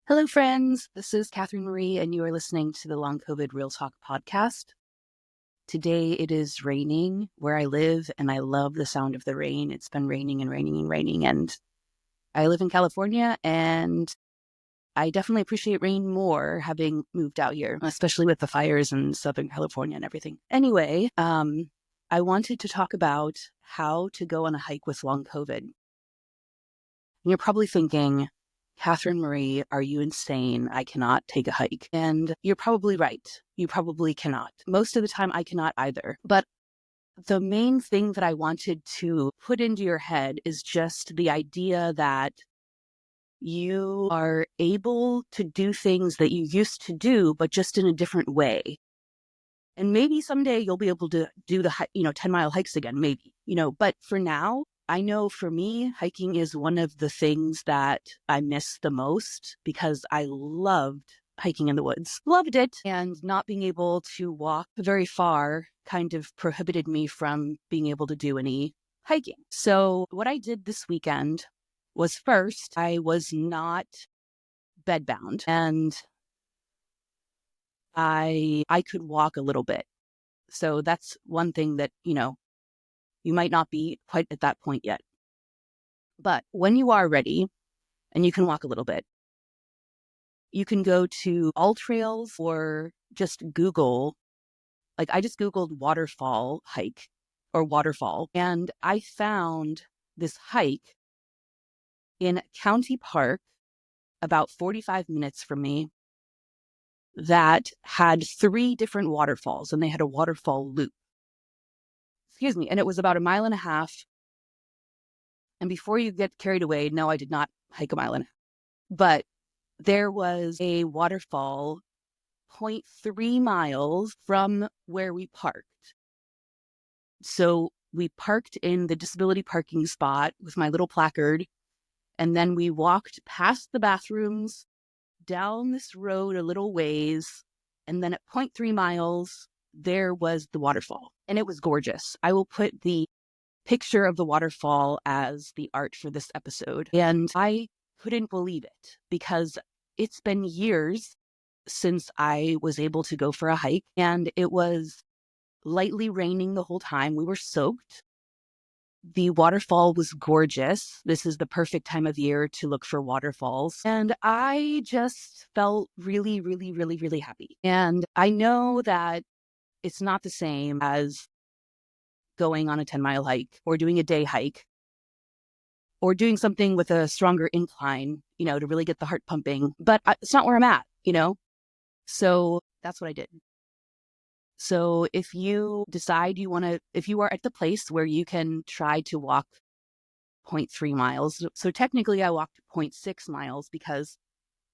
Hello, friends. This is Katherine Marie, and you are listening to the Long COVID Real Talk podcast. Today it is raining where I live, and I love the sound of the rain. It's been raining and raining and raining, and I live in California, and I definitely appreciate rain more having moved out here, especially with the fires in Southern California and everything. Anyway, I wanted to talk about how to go on a hike with long COVID. And you're probably thinking, Katherine Marie, are you insane? I cannot take a hike. And you're probably right. You probably cannot. Most of the time, I cannot either. But the main thing that I wanted to put into your head is just the idea that you are able to do things that you used to do, but just in a different way. And maybe someday you'll be able to do the 10-mile hikes again, maybe, but for now, I know for me, hiking is one of the things that I miss the most because I loved hiking in the woods. Loved it. And not being able to walk very far kind of prohibited me from being able to do any hiking. So what I did this weekend was, first, I was not bedbound and I could walk a little bit. So that's one thing that, you might not be quite at that point yet. But when you are ready and you can walk a little bit, you can go to All Trails or just Google. Like, I just Googled waterfall hike or waterfall, and I found this hike in County Park about 45 minutes from me that had 3 different waterfalls, and they had a waterfall loop. And it was about 1.5 miles. And before you get carried away, no, I did not hike 1.5 miles. But there was a waterfall 0.3 miles from where we parked. So we parked in the disability parking spot with my little placard, and then we walked past the bathrooms, down this road a little ways, and then at 0.3 miles, there was the waterfall. And it was gorgeous. I will put the picture of the waterfall as the art for this episode. And I couldn't believe it because it's been years since I was able to go for a hike, and it was lightly raining the whole time. We were soaked. The waterfall was gorgeous. This is the perfect time of year to look for waterfalls. And I just felt really, really, really, really happy. And I know that it's not the same as going on a 10-mile hike or doing a day hike or doing something with a stronger incline, to really get the heart pumping. But it's not where I'm at, So that's what I did. So if you decide if you are at the place where you can try to walk 0.3 miles, so technically I walked 0.6 miles because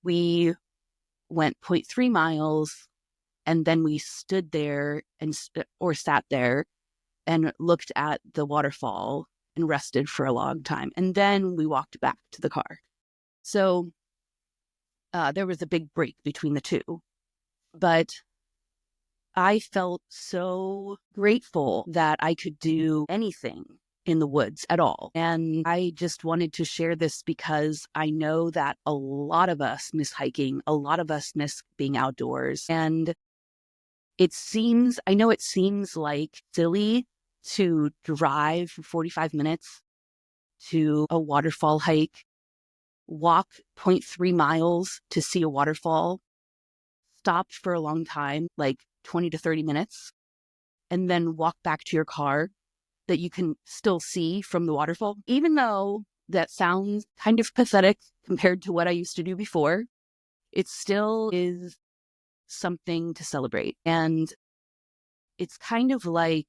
we went 0.3 miles and then we stood there or sat there and looked at the waterfall and rested for a long time. And then we walked back to the car. So there was a big break between the two. But I felt so grateful that I could do anything in the woods at all. And I just wanted to share this because I know that a lot of us miss hiking. A lot of us miss being outdoors. And I know it seems like silly to drive for 45 minutes to a waterfall hike, walk 0.3 miles to see a waterfall, stop for a long time, like 20 to 30 minutes, and then walk back to your car that you can still see from the waterfall. Even though that sounds kind of pathetic compared to what I used to do before, it still is something to celebrate. And it's kind of like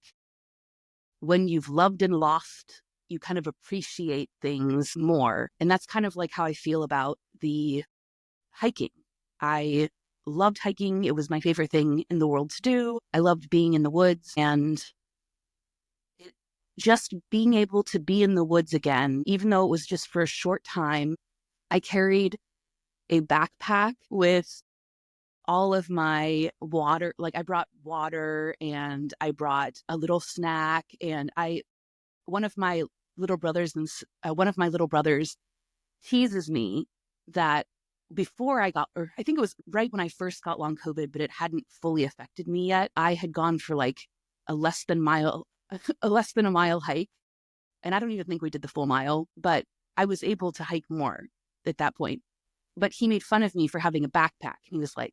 when you've loved and lost, you kind of appreciate things more. And that's kind of like how I feel about the hiking. I loved hiking. It was my favorite thing in the world to do. I loved being in the woods, and just being able to be in the woods again, even though it was just for a short time. I carried a backpack with all of my water. Like, I brought water and I brought a little snack, and one of my little brothers teases me that before or I think it was right when I first got long COVID, but it hadn't fully affected me yet. I had gone for like a less than a mile hike. And I don't even think we did the full mile, but I was able to hike more at that point. But he made fun of me for having a backpack. He was like,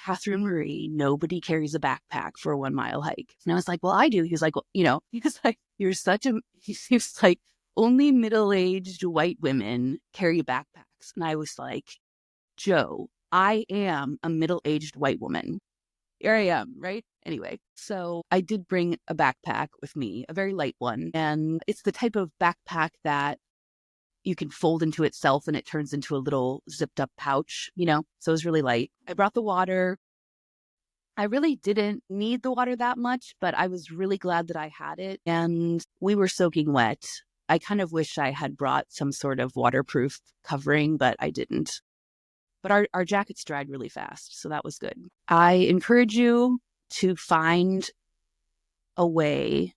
Katherine Marie, nobody carries a backpack for a 1 mile hike. And I was like, well, I do. He was like, well, he was like, he seems like only middle-aged white women carry backpacks. And I was like, Joe, I am a middle-aged white woman. Here I am, right? Anyway, so I did bring a backpack with me, a very light one. And it's the type of backpack that you can fold into itself and it turns into a little zipped up pouch, so it was really light. I brought the water. I really didn't need the water that much, but I was really glad that I had it. And we were soaking wet. I kind of wish I had brought some sort of waterproof covering, but I didn't. But our jackets dried really fast, so that was good. I encourage you to find a way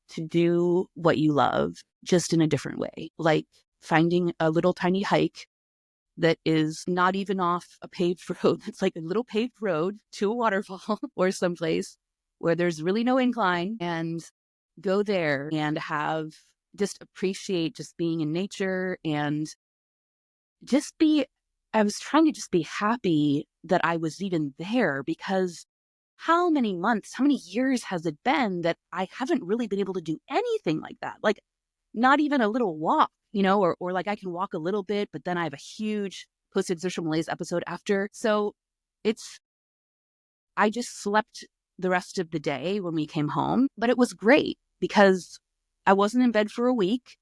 to do what you love, just in a different way, like finding a little tiny hike that is not even off a paved road. It's like a little paved road to a waterfall or someplace where there's really no incline, and go there and just appreciate just being in nature and I was trying to just be happy that I was even there, because how many months, how many years has it been that I haven't really been able to do anything like that? Like not even a little walk, or like I can walk a little bit, but then I have a huge post-exertional malaise episode after. So I just slept the rest of the day when we came home, but it was great because I wasn't in bed for a week.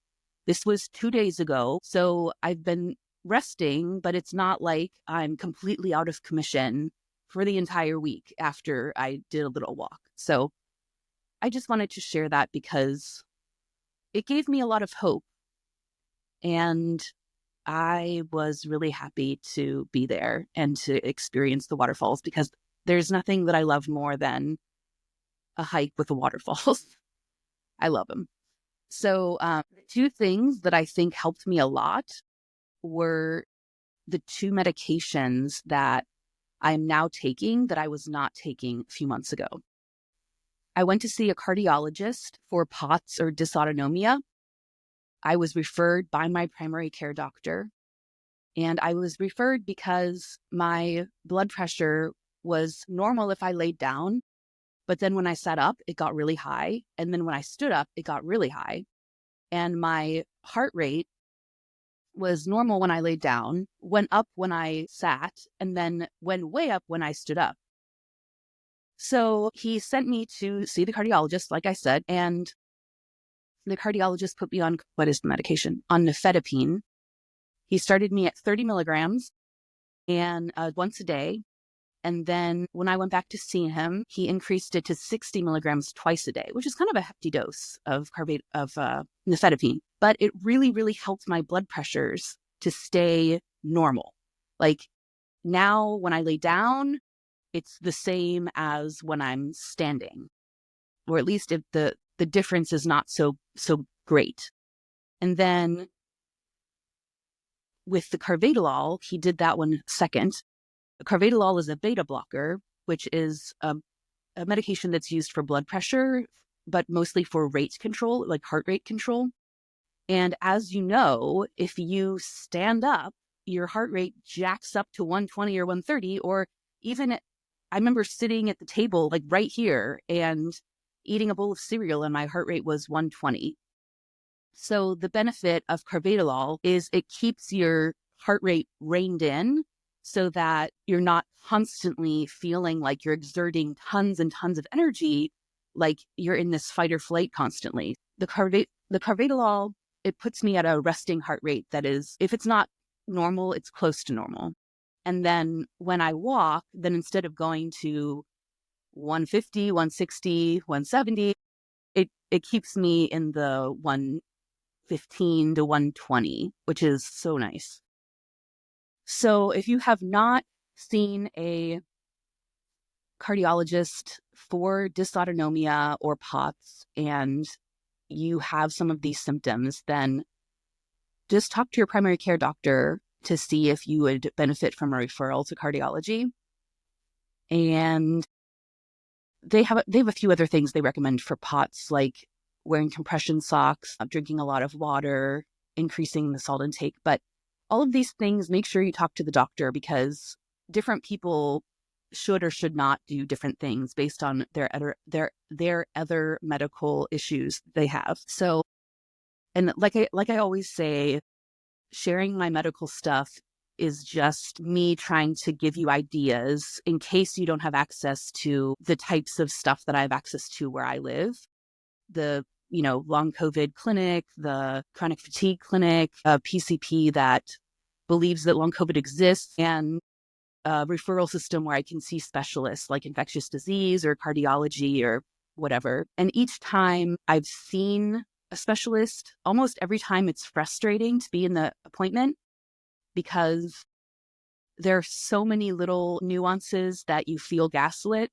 This was 2 days ago. So I've been resting, but it's not like I'm completely out of commission for the entire week after I did a little walk. So I just wanted to share that because it gave me a lot of hope. And I was really happy to be there and to experience the waterfalls, because there's nothing that I love more than a hike with the waterfalls. I love them. So the two things that I think helped me a lot were the two medications that I'm now taking that I was not taking a few months ago. I went to see a cardiologist for POTS or dysautonomia. I was referred by my primary care doctor, and I was referred because my blood pressure was normal if I laid down, but then when I sat up, it got really high, and then when I stood up, it got really high, and my heart rate was normal when I laid down, went up when I sat, and then went way up when I stood up. So he sent me to see the cardiologist, like I said, and the cardiologist put me on, what is the medication? On nifedipine. He started me at 30 milligrams and once a day. And then when I went back to see him, he increased it to 60 milligrams twice a day, which is kind of a hefty dose of nifedipine. But it really, really helped my blood pressures to stay normal. Like now when I lay down, it's the same as when I'm standing, or at least if the difference is not so great. And then with the carvedilol, he did that one second. Carvedilol is a beta blocker, which is a medication that's used for blood pressure, but mostly for rate control, like heart rate control. And as you know, if you stand up, your heart rate jacks up to 120 or 130, or even I remember sitting at the table, like right here, and eating a bowl of cereal, and my heart rate was 120. So the benefit of carvedilol is it keeps your heart rate reined in so that you're not constantly feeling like you're exerting tons and tons of energy, like you're in this fight or flight constantly. The carvedilol, it puts me at a resting heart rate that is, if it's not normal, it's close to normal. And then when I walk, then instead of going to 150, 160, 170, it keeps me in the 115 to 120, which is so nice. So if you have not seen a cardiologist for dysautonomia or POTS and you have some of these symptoms, then just talk to your primary care doctor to see if you would benefit from a referral to cardiology. And they have a few other things they recommend for POTS, like wearing compression socks, drinking a lot of water, increasing the salt intake. But all of these things, make sure you talk to the doctor, because different people should or should not do different things based on their other medical issues they have. So, and like I always say, sharing my medical stuff is just me trying to give you ideas in case you don't have access to the types of stuff that I have access to where I live. The, long COVID clinic, the chronic fatigue clinic, a PCP that believes that long COVID exists, and a referral system where I can see specialists like infectious disease or cardiology or whatever. And each time I've seen a specialist, almost every time it's frustrating to be in the appointment, because there are so many little nuances that you feel gaslit.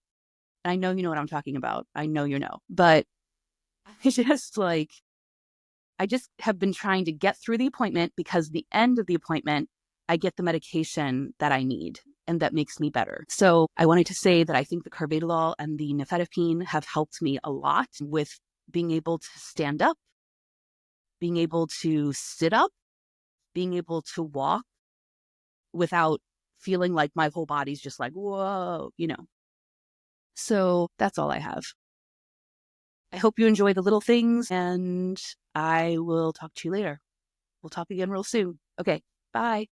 I know you know what I'm talking about. I know you know. But I just have been trying to get through the appointment, because the end of the appointment, I get the medication that I need and that makes me better. So I wanted to say that I think the carvedilol and the nifedipine have helped me a lot with being able to stand up, being able to sit up, being able to walk without feeling like my whole body's just like, whoa, So that's all I have. I hope you enjoy the little things, and I will talk to you later. We'll talk again real soon. Okay, bye.